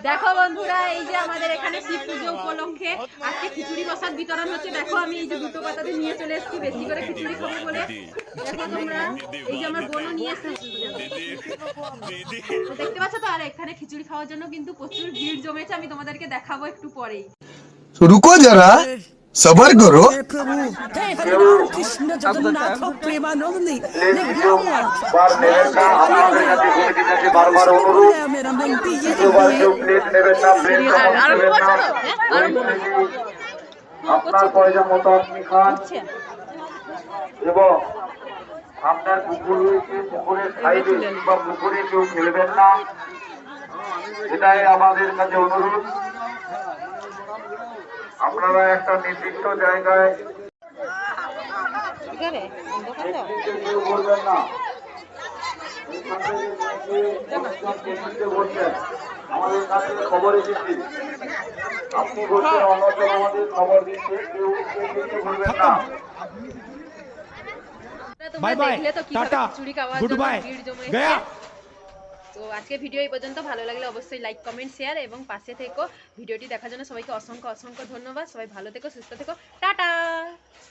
দেখো বন্ধুরা, এই যে আমাদের এখানে শিব পুজো উপলক্ষে আজকে খিচুড়ি প্রসাদ বিতরণ হচ্ছে। দেখো আমি এই যে দুটো পাতাতে নিয়ে চলে এসেছি বেশি করে খিচুড়ি খাবো বলে। দেখো তোমরা, এই যে আমার বোনও নিয়ে এসেছে। দেখতে পাচ্ছ তো? আর এখানে খিচুড়ি খাওয়ার জন্য কিন্তু প্রচুর ভিড় জমেছে, আমি তোমাদেরকে দেখাবো একটু পরেই। रुको जरा सबर करो। प्रभु हे हरिनाम कृष्ण जगन्नाथ प्रेमानंदी मेरा बेनती ये আপনার প্রয়োজন মতো আপনি খান এবং আপনার পুকুর রয়েছে, পুকুরের সাইডে বা পুকুরে কেউ ফেলবেন না, এটাই আমাদের কাছে অনুরোধ। আপনারা একটা নির্দিষ্ট জায়গায় কেউ বলবেন না। আমাদের কাছে খবর এসেছে, আপনি বলছেন অন্যজন আমাদের খবর দিচ্ছে, কেউ বলবেন না। তোমরা দেখলে তো কিভাবে খিচুড়ি খাওয়ার জন্য ভিড় জমেছে। তো আজকে ভিডিও এই পর্যন্ত। ভালো লাগলে অবশ্যই লাইক, কমেন্ট, শেয়ার এবং পাশে থেকো। ভিডিওটি দেখার জন্য সবাইকে অসংখ্য অসংখ্য ধন্যবাদ। সবাই ভালো থেকো, সুস্থ থেকো, টাটা।